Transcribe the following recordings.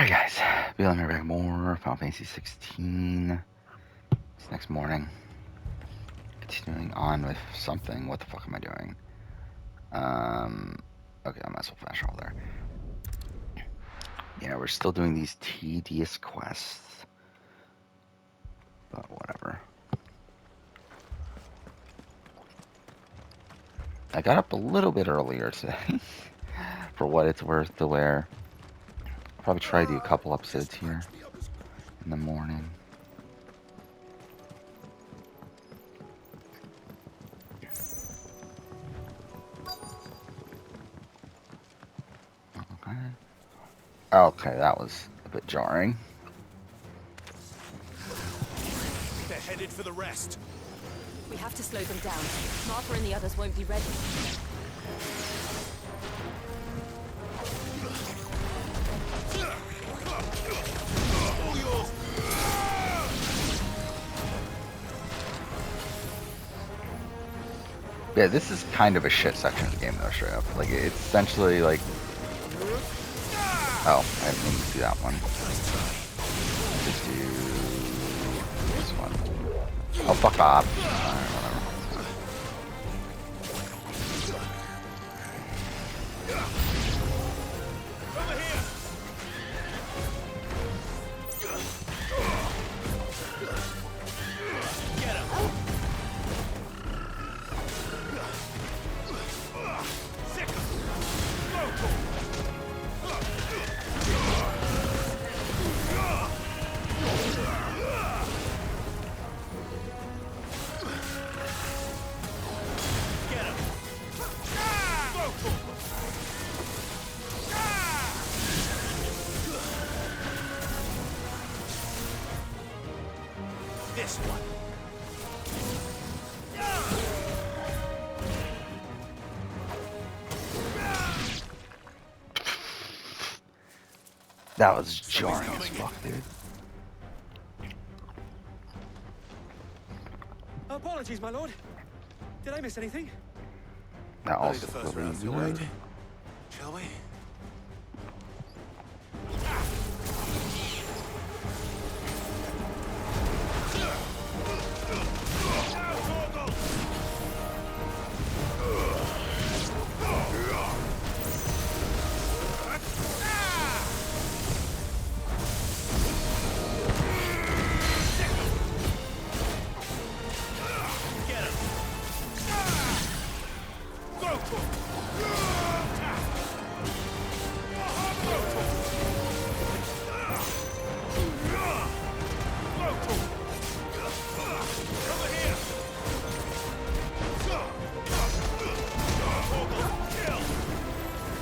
Alright guys, be on back more Final Fantasy 16. It's next morning. Continuing on with something. What the fuck am I doing? Okay, I might as well flash all there. Yeah, we're still doing these tedious quests. But whatever. I got up a little bit earlier today. For what it's worth to where I'll probably try to do a couple episodes here in the morning. Okay, that was a bit jarring. They're headed for the rest. We have to slow them down. Martha and the others won't be ready. Yeah, this is kind of a shit section of the game though, straight up. Like, it's essentially like... Oh, I didn't mean to do that one. Just do this one. Oh, fuck off. Alright, whatever. This one. That was jarring as fuck, dude. Apologies, my lord. Did I miss anything? That Only the also first really round's to weird. wait. Shall we?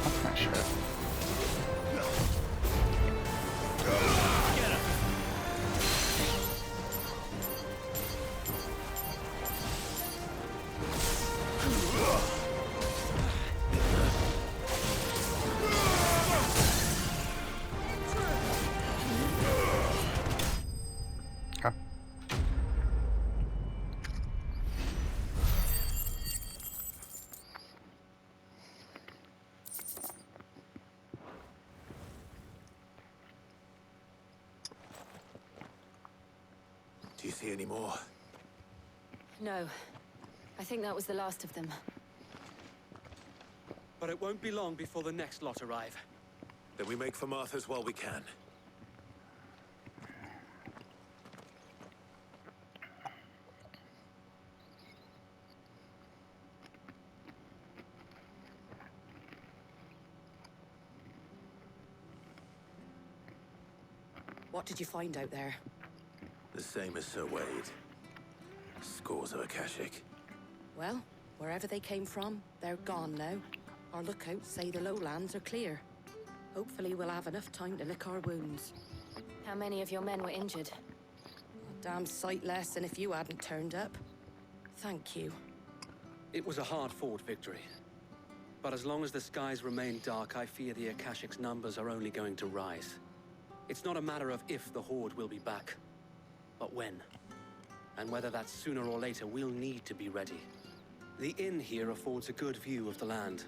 That's my shit. Okay. Do you see any more? No. I think that was the last of them. But it won't be long before the next lot arrive. Then we make for Martha's while we can. What did you find out there? The same as Sir Wade. Scores of Akashic. Well, wherever they came from, they're gone now. Our lookouts say the lowlands are clear. Hopefully we'll have enough time to lick our wounds. How many of your men were injured? A damn sight less than if you hadn't turned up. Thank you. It was a hard-fought victory. But as long as the skies remain dark, I fear the Akashic's numbers are only going to rise. It's not a matter of if the Horde will be back, but when. And whether that's sooner or later, we'll need to be ready. The inn here affords a good view of the land,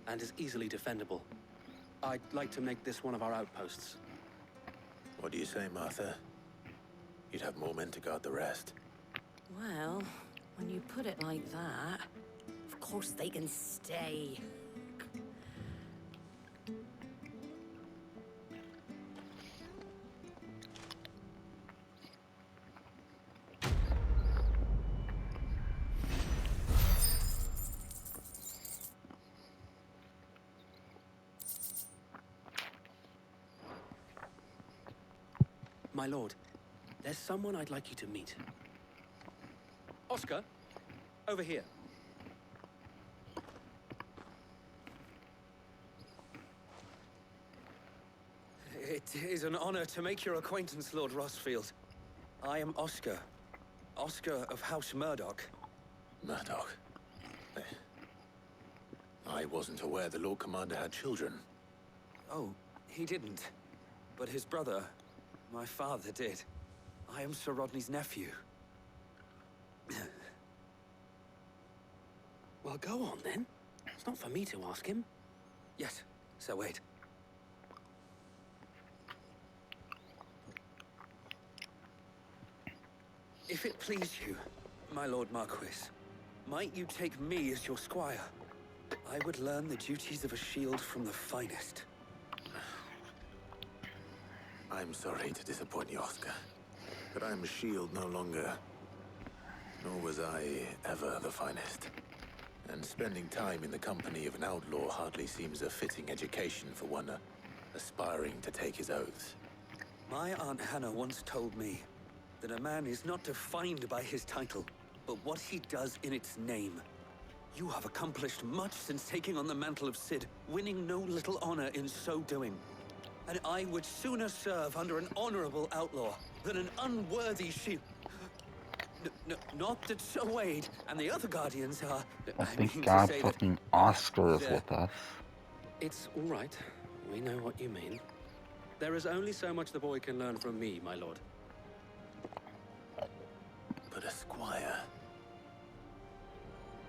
and is easily defendable. I'd like to make this one of our outposts. What do you say, Martha? You'd have more men to guard the rest. Well, when you put it like that, of course they can stay. My lord, there's someone I'd like you to meet. Oscar, over here. It is an honor to make your acquaintance, Lord Rossfield. I am Oscar. Oscar of House Murdoch. Murdoch. I wasn't aware the Lord Commander had children. Oh, he didn't. But his brother, my father, did. I am Sir Rodney's nephew. Well, go on, then. It's not for me to ask him. Yes, Sir Wade. If it please you, my Lord Marquis, might you take me as your squire? I would learn the duties of a shield from the finest. I'm sorry to disappoint you, Oscar, but I'm a shield no longer. Nor was I ever the finest. And spending time in the company of an outlaw hardly seems a fitting education for one aspiring to take his oaths. My Aunt Hannah once told me that a man is not defined by his title, but what he does in its name. You have accomplished much since taking on the mantle of Cid, winning no little honor in so doing. And I would sooner serve under an honorable outlaw than an unworthy shield. Not that Sir Wade and the other guardians are... Well, I thank mean God to say fucking that, Oscar is they're- with us. It's all right. We know what you mean. There is only so much the boy can learn from me, my lord. But a squire...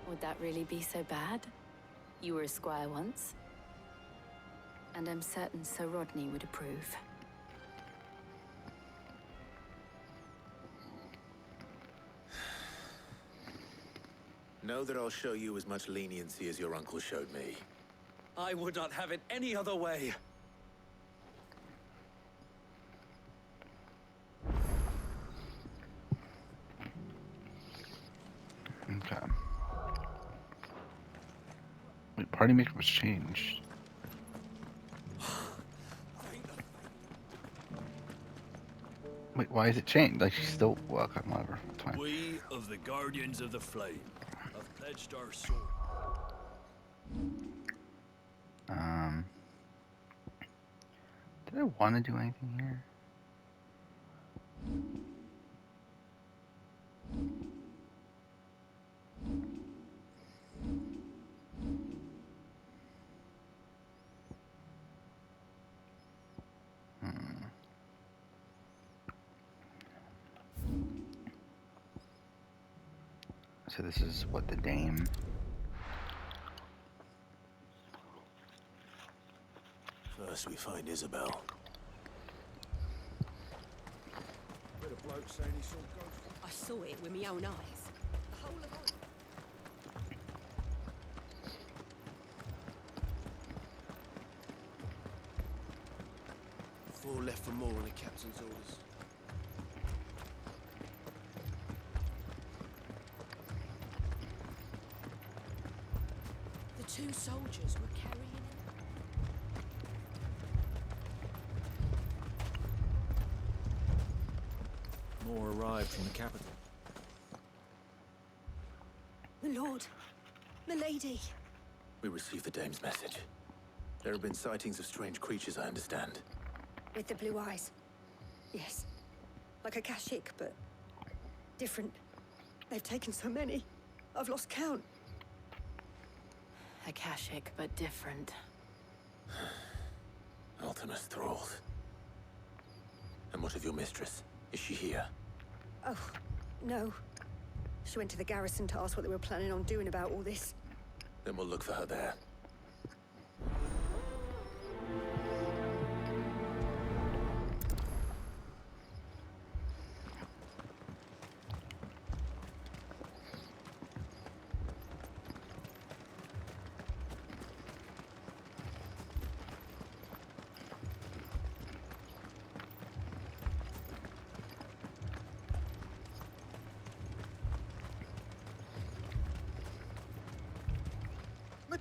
Would that really be so bad? You were a squire once. And I'm certain Sir Rodney would approve. Know that I'll show you as much leniency as your uncle showed me. I would not have it any other way. Okay. Wait, party maker was changed. Wait, why is it changed? Like she's still welcome, whatever. It's fine. We of the Guardians of the Flame have pledged our sword. Did I want to do anything here? So this is what the dame. First we find Isabel. I saw it with my own eyes. The whole of it. Four left for more on the captain's orders. The two soldiers were carrying him. More arrived from the capital. My lord, my lady. We received the dame's message. There have been sightings of strange creatures, I understand. With the blue eyes. Yes. Like a Kashik, but different. They've taken so many. I've lost count. Akashic, but different. Ultimus thralls. And what of your mistress? Is she here? Oh, no. She went to the garrison to ask what they were planning on doing about all this. Then we'll look for her there.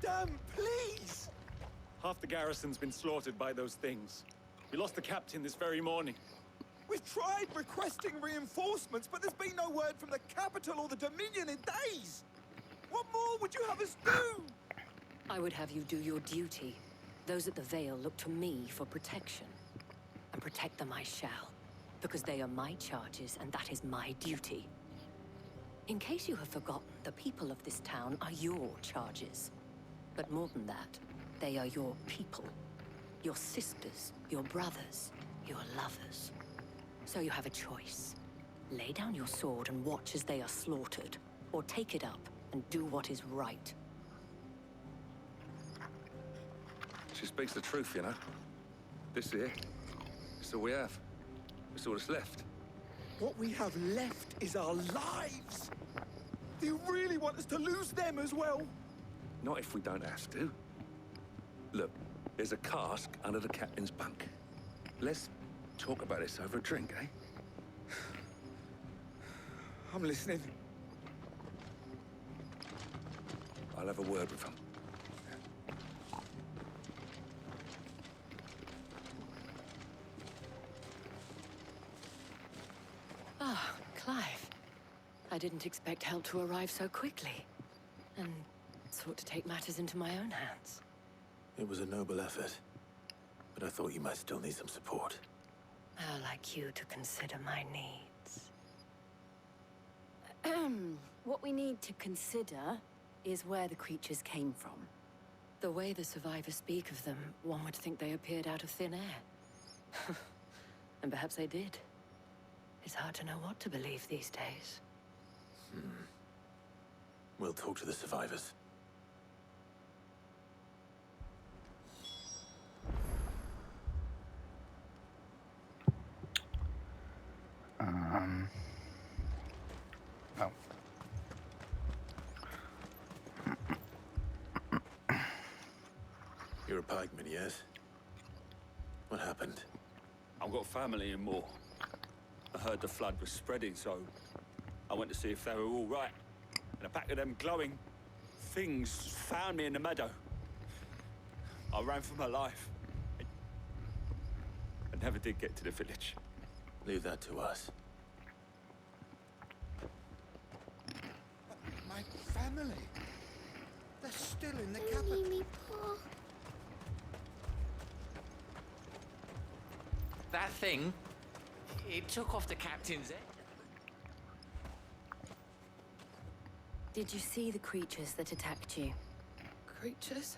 Madame, please! Half the garrison's been slaughtered by those things. We lost the captain this very morning. We've tried requesting reinforcements, but there's been no word from the capital or the Dominion in days! What more would you have us do? I would have you do your duty. Those at the Vale look to me for protection. And protect them I shall. Because they are my charges, and that is my duty. In case you have forgotten, the people of this town are your charges. But more than that, they are your people. Your sisters, your brothers, your lovers. So you have a choice. Lay down your sword and watch as they are slaughtered, or take it up and do what is right. She speaks the truth, you know. This here, it's all we have. It's all that's left. What we have left is our lives! Do you really want us to lose them as well? Not if we don't have to. Look, there's a cask under the captain's bunk. Let's talk about this over a drink, eh? I'm listening. I'll have a word with him. Ah, Clive. I didn't expect help to arrive so quickly. And sought to take matters into my own hands. It was a noble effort, but I thought you might still need some support. I'd like you to consider my needs. What we need to consider is where the creatures came from. The way the survivors speak of them, one would think they appeared out of thin air. And perhaps they did. It's hard to know what to believe these days. We'll talk to the survivors. Oh. You're a pikeman, yes? What happened? I've got family in Moor. I heard the flood was spreading, so I went to see if they were all right. And a pack of them glowing things found me in the meadow. I ran for my life. I never did get to the village. Leave that to us. My family. They're still in the capital. That thing, it took off the captain's head. Did you see the creatures that attacked you? Creatures?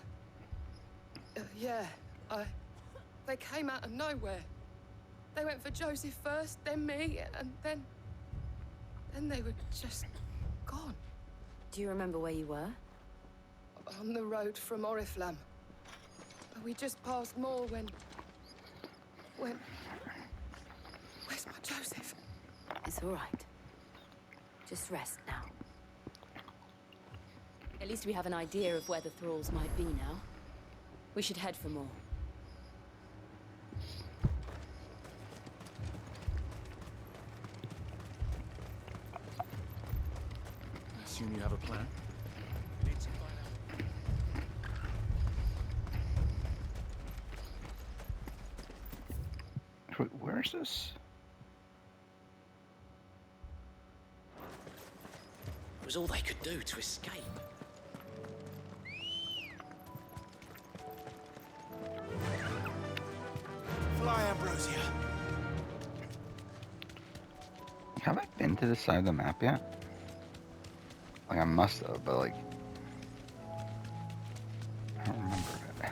Yeah, they came out of nowhere. They went for Joseph first, then me, and then they were just gone. Do you remember where you were? On the road from Oriflamme. We just passed Moor when... Where's my Joseph? It's all right. Just rest now. At least we have an idea of where the thralls might be now. We should head for more. I assume you have a plan? Wait, where's this? It was all they could do to escape. Fly, Ambrosia. Have I been to this side of the map yet? Like, I must have, but like... I don't remember it.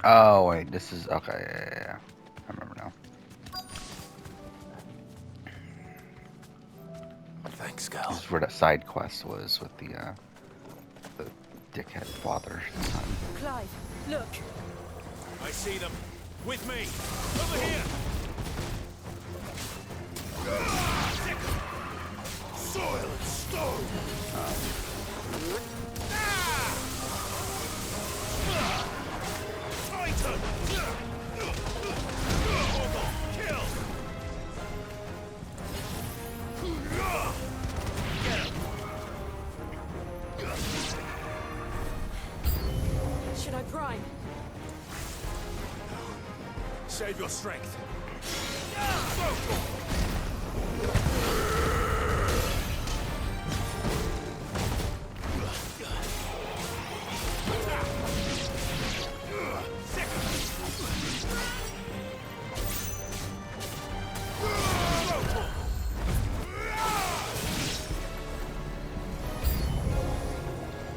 Oh, wait, this is... Okay, yeah. I remember now. Thanks, Gal. This is where that side quest was with the dickhead father and son. Clive, look. I see them. With me. Over here. Soil and stone. Should I prime? Save your strength.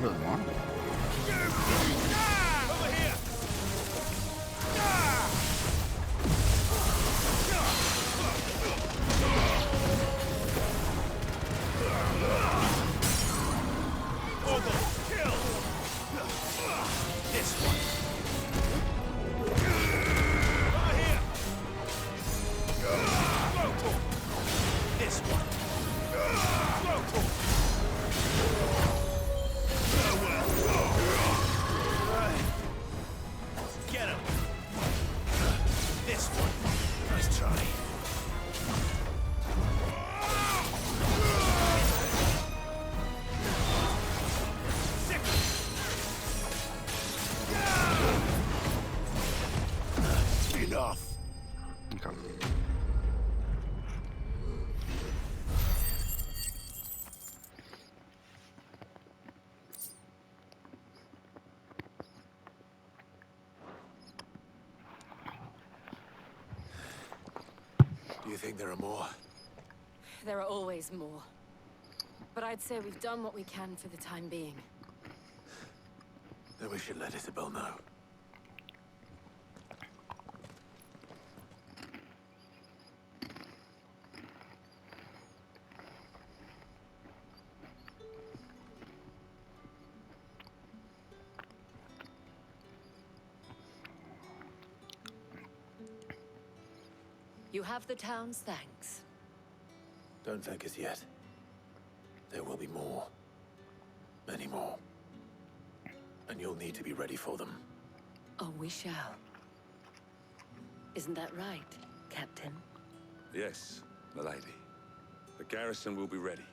Really more? Over here! Do you think there are more? There are always more. But I'd say we've done what we can for the time being. Then we should let Isabel know. You have the town's thanks. Don't thank us yet. There will be more. Many more. And you'll need to be ready for them. Oh, we shall. Isn't that right, Captain? Yes, milady. The garrison will be ready.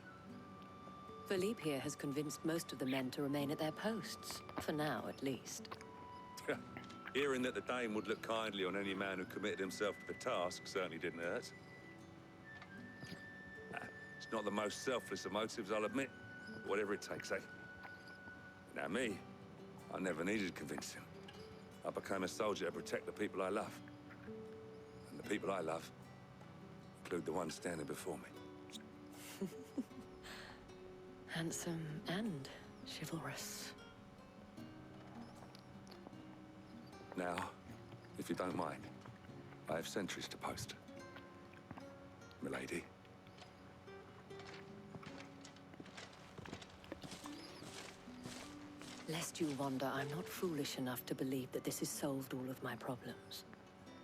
Philippe here has convinced most of the men to remain at their posts. For now, at least. Hearing that the Dane would look kindly on any man who committed himself to the task certainly didn't hurt. It's not the most selfless of motives, I'll admit. Whatever it takes, eh? Now me, I never needed convincing. I became a soldier to protect the people I love. And the people I love include the one standing before me. Handsome and chivalrous. Now, if you don't mind, I have sentries to post. Milady. Lest you wonder, I'm not foolish enough to believe that this has solved all of my problems.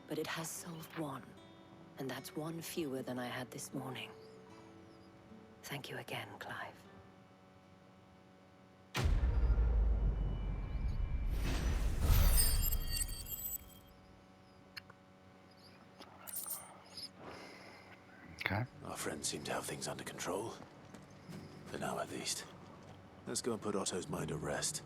But it has solved one, and that's one fewer than I had this morning. Thank you again, Clive. Okay. Our friends seem to have things under control. For now, at least. Let's go and put Otto's mind at rest.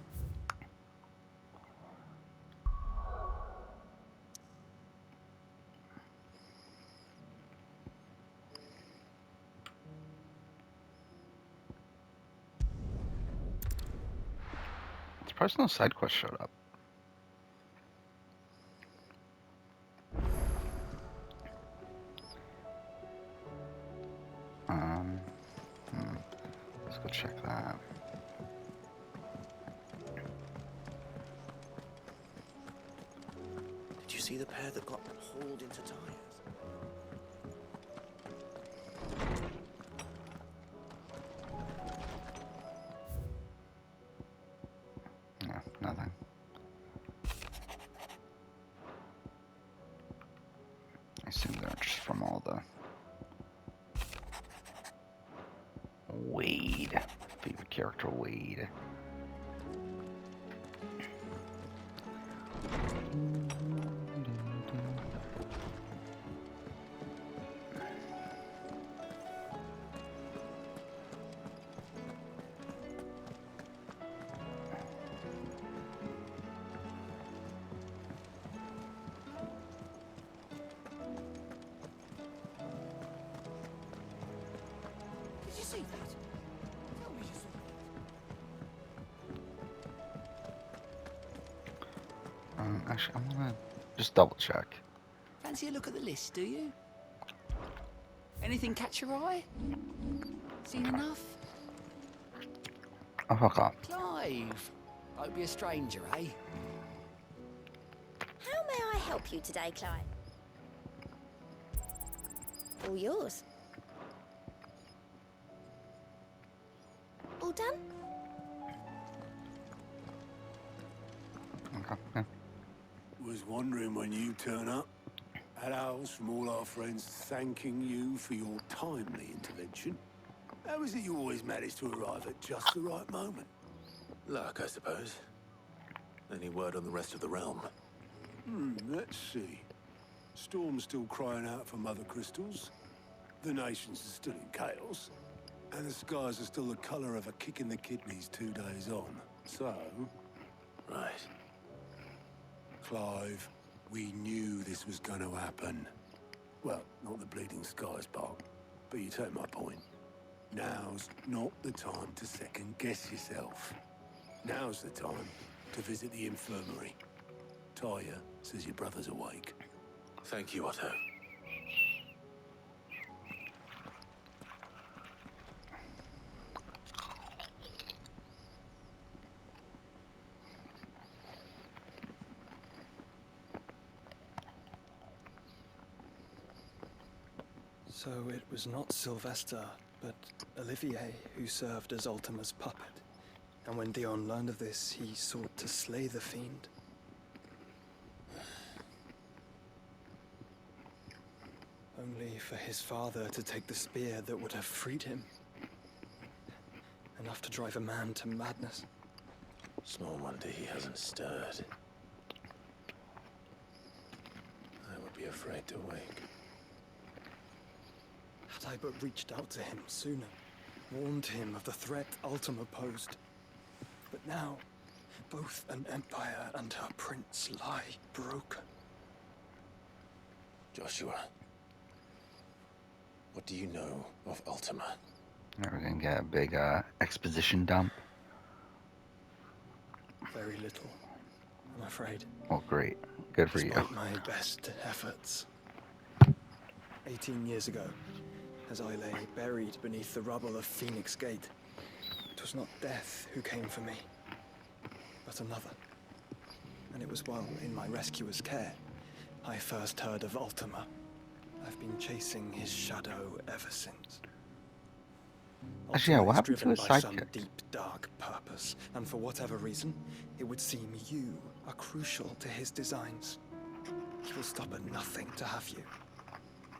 Surprised no side quest showed up. Let's go check that. Did you see the pair that got hauled into tires? No, nothing. I assume they're just from all the Wade. Favorite character, Wade. see that? Tell me you saw that. Actually, I wanna just double check. Fancy a look at the list, do you? Anything catch your eye? Seen enough? Oh, fuck off. Clive! Won't be a stranger, eh? How may I help you today, Clive? All yours. All done? Okay. Yeah. Was wondering when you turn up. Had owls from all our friends thanking you for your timely intervention. How is it you always manage to arrive at just the right moment? Luck, I suppose. Any word on the rest of the realm? Let's see. Storm's still crying out for mother crystals. The nations are still in chaos. And the skies are still the colour of a kick in the kidneys 2 days on. So... Right. Clive, we knew this was going to happen. Well, not the bleeding skies part, but you take my point. Now's not the time to second-guess yourself. Now's the time to visit the infirmary. Taya says your brother's awake. Thank you, Otto. So it was not Sylvester, but Olivier who served as Ultima's puppet. And when Dion learned of this, he sought to slay the fiend. Only for his father to take the spear that would have freed him. Enough to drive a man to madness. Small wonder he hasn't stirred. I would be afraid to wake. Had I but reached out to him sooner, warned him of the threat Ultima posed. But now, both an empire and her prince lie broken. Joshua, what do you know of Ultima? We're gonna get a big exposition dump. Very little, I'm afraid. Well, great. Good for Despite you. my best efforts. 18 years ago, as I lay buried beneath the rubble of Phoenix Gate, it was not death who came for me, but another. And it was while in my rescuer's care, I first heard of Ultima. I've been chasing his shadow ever since. Actually, yeah, what Ultima happened is to his driven by some sidekick? deep, dark purpose, and for whatever reason, it would seem you are crucial to his designs. He will stop at nothing to have you,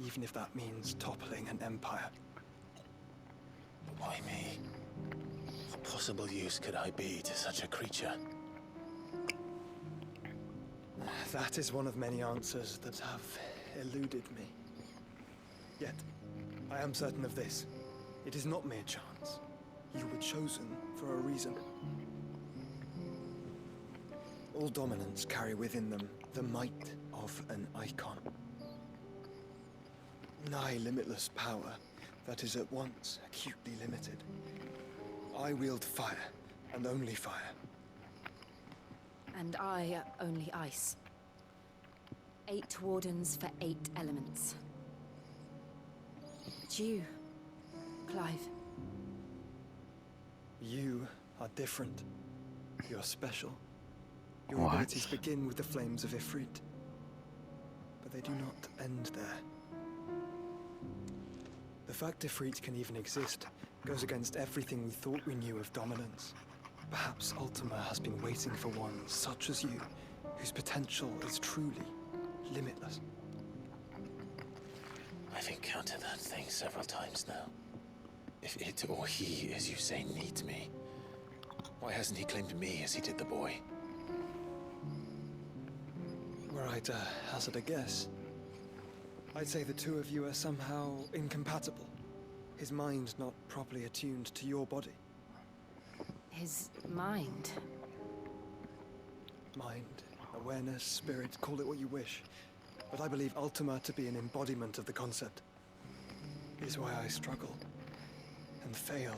even if that means toppling an empire. But why me? What possible use could I be to such a creature? That is one of many answers that have eluded me. Yet, I am certain of this. It is not mere chance. You were chosen for a reason. All dominants carry within them the might of an icon. Nigh limitless power that is at once acutely limited. I wield fire, and only fire. And I only ice. 8 wardens for 8 elements. But you, Clive. You are different. You're special. Your What? abilities begin with the flames of Ifrit. But they do not end there. The fact Ifrit can even exist goes against everything we thought we knew of dominance. Perhaps Ultima has been waiting for one such as you, whose potential is truly limitless. I've encountered that thing several times now. If it or he, as you say, needs me, why hasn't he claimed me as he did the boy? Were I to hazard a guess, I'd say the two of you are somehow incompatible. His mind not properly attuned to your body. His mind. Mind, awareness, spirit, call it what you wish. But I believe Ultima to be an embodiment of the concept. Is why I struggle. and fail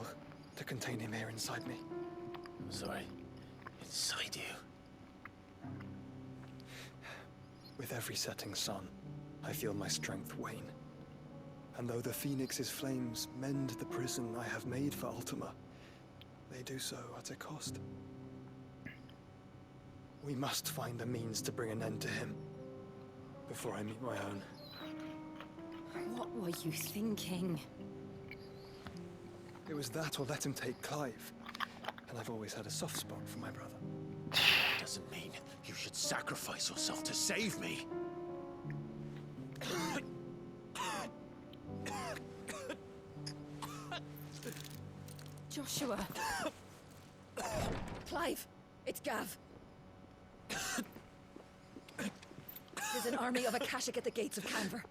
to contain him here inside me. Sorry. Inside you? With every setting sun, I feel my strength wane. And though the Phoenix's flames mend the prison I have made for Ultima, they do so at a cost. We must find a means to bring an end to him before I meet my own. What were you thinking? It was that or let him take Clive. And I've always had a soft spot for my brother. Doesn't mean you should sacrifice yourself to save me. Joshua. Clive, it's Gav. There's an army of Akashic at the gates of Canver.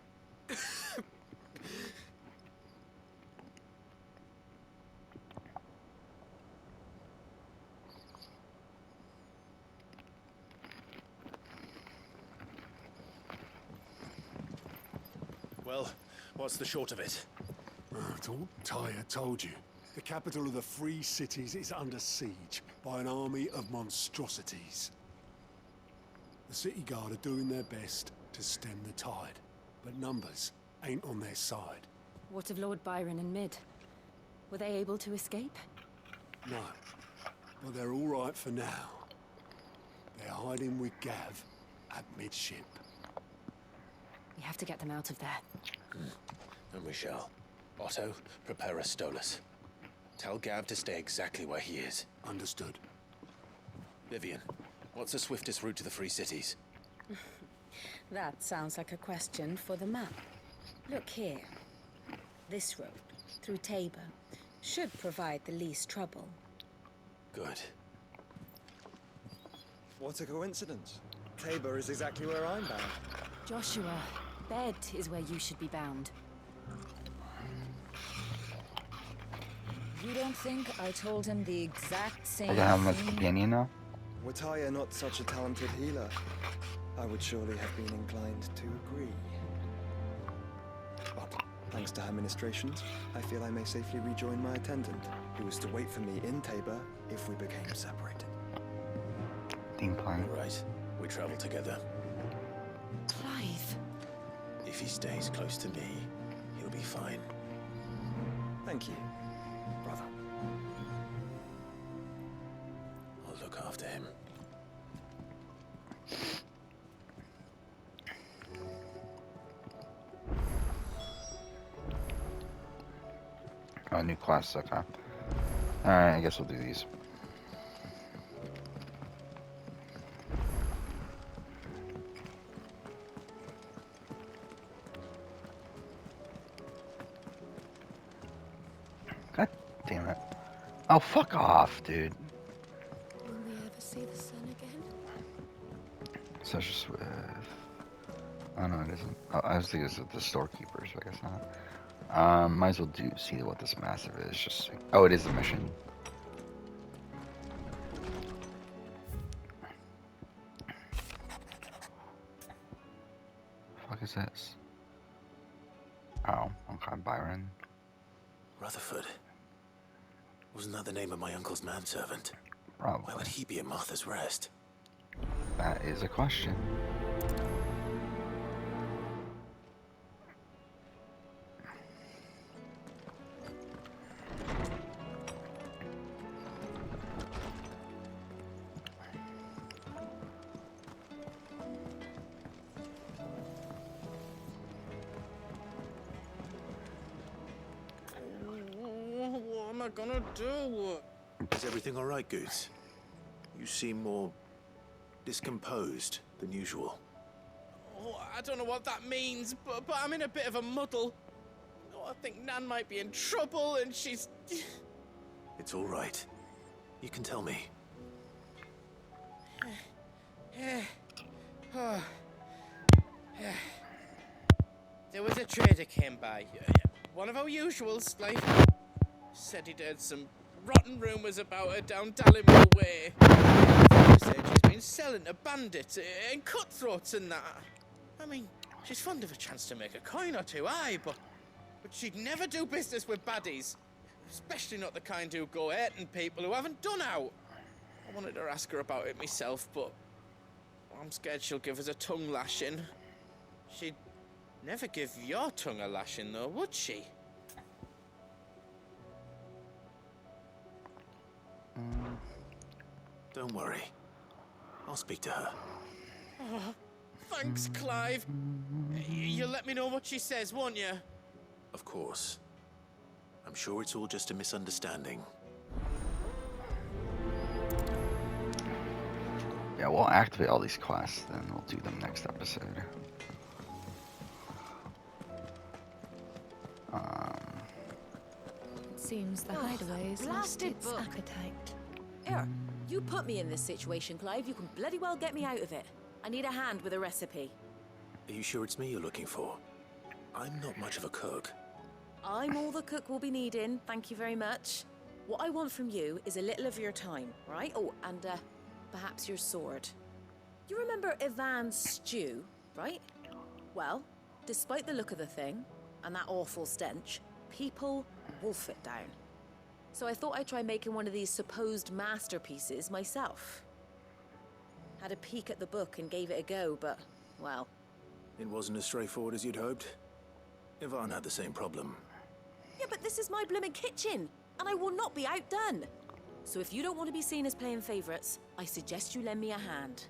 Well, what's the short of it? I thought Tyre told you. The capital of the Free Cities is under siege by an army of monstrosities. The City Guard are doing their best to stem the tide, but numbers ain't on their side. What of Lord Byron and Mid? Were they able to escape? No, but they're all right for now. They're hiding with Gav at midship. We have to get them out of there. And we shall. Otto, prepare a Stolas. Tell Gav to stay exactly where he is. Understood. Vivian, what's the swiftest route to the Free Cities? That sounds like a question for the map. Look here. This road, through Tabor, should provide the least trouble. Good. What a coincidence. Tabor is exactly where I'm bound. Joshua, Bed is where you should be bound. You don't think I told him the exact same We're gonna have him as thing? a companion now? Were Tyre not such a talented healer, I would surely have been inclined to agree. But, thanks to her ministrations, I feel I may safely rejoin my attendant, who was to wait for me in Tabor if we became separated. Incline. All right, we travel together. Clive. If he stays close to me, he'll be fine. Thank you, brother. I'll look after him. Oh, new class, okay. Alright, I guess we'll do these. God damn it. Oh, fuck off, dude. Will we ever see the sun again? Such a swift. Oh, no, it isn't. Oh, I was thinking it's the storekeepers, but I guess not. Might as well see what this massive is. Just oh, it is a mission. What the fuck is this? Oh, okay, Byron. Rutherford. Wasn't that the name of my uncle's manservant? Probably. Why would he be at Martha's Rest? That is a question. What am I gonna do? Is everything all right, Goose? You seem more discomposed than usual. Oh, I don't know what that means, but I'm in a bit of a muddle. Oh, I think Nan might be in trouble, and she's... It's all right. You can tell me. There was a trader came by. One of our usuals, like... Said he'd heard some rotten rumours about her down Dallimore Way. Said she's been selling to bandits and cutthroats and that. I mean, she's fond of a chance to make a coin or two, aye, but she'd never do business with baddies. Especially not the kind who go hurting people who haven't done out. I wanted to ask her about it myself, but I'm scared she'll give us a tongue lashing. She'd never give your tongue a lashing, though, would she? Don't worry. I'll speak to her. Oh, thanks, Clive. You'll let me know what she says, won't you? Of course. I'm sure it's all just a misunderstanding. Yeah, we'll activate all these quests, then we'll do them next episode. It seems the hideaway's lost blasted its book. appetite. Here, you put me in this situation, Clive. You can bloody well get me out of it. I need a hand with a recipe. Are you sure it's me you're looking for? I'm not much of a cook. I'm all the cook will be needing, thank you very much. What I want from you is a little of your time, right? Oh, and perhaps your sword. You remember Ivan's stew, right? Well, despite the look of the thing, and that awful stench, people wolf it down. So I thought I'd try making one of these supposed masterpieces myself. Had a peek at the book and gave it a go, but, well... It wasn't as straightforward as you'd hoped. Ivan had the same problem. Yeah, but this is my blooming kitchen, and I will not be outdone. So if you don't want to be seen as playing favorites, I suggest you lend me a hand.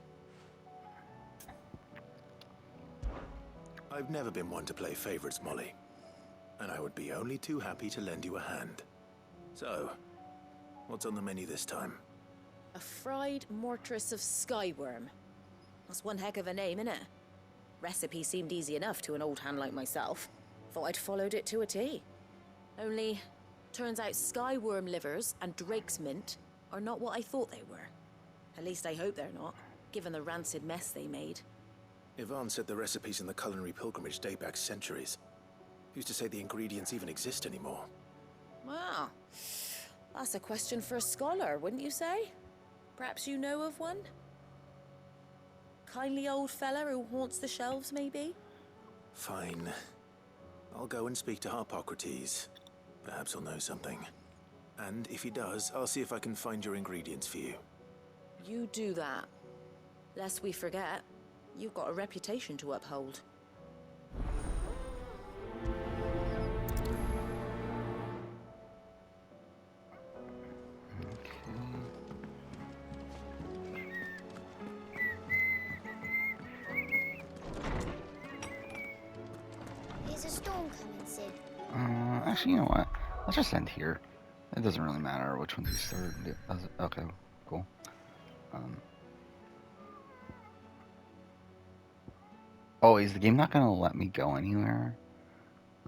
I've never been one to play favorites, Molly. And I would be only too happy to lend you a hand. So, what's on the menu this time? A fried mortress of skyworm. That's one heck of a name, innit? Recipe seemed easy enough to an old hand like myself. Thought I'd followed it to a T. Only, turns out skyworm livers and drake's mint are not what I thought they were. At least I hope they're not, given the rancid mess they made. Ivan said the recipes in the culinary pilgrimage date back centuries. Who's to say the ingredients even exist anymore? Wow. That's a question for a scholar, wouldn't you say? Perhaps you know of one? Kindly old fella who haunts the shelves, maybe? Fine. I'll go and speak to Harpocrates. Perhaps he'll know something. And if he does, I'll see if I can find your ingredients for you. You do that. Lest we forget, you've got a reputation to uphold. Is a storm coming, Sid? Actually, you know what? Let's just end here. It doesn't really matter which ones we start. Okay, cool. Oh, is the game not gonna let me go anywhere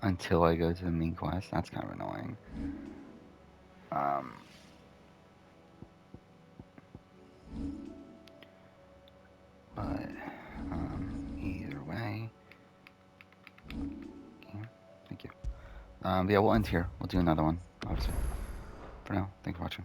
until I go to the main quest? That's kind of annoying. But either way, okay, thank you. Yeah, we'll end here. We'll do another one, obviously. For now, thanks for watching.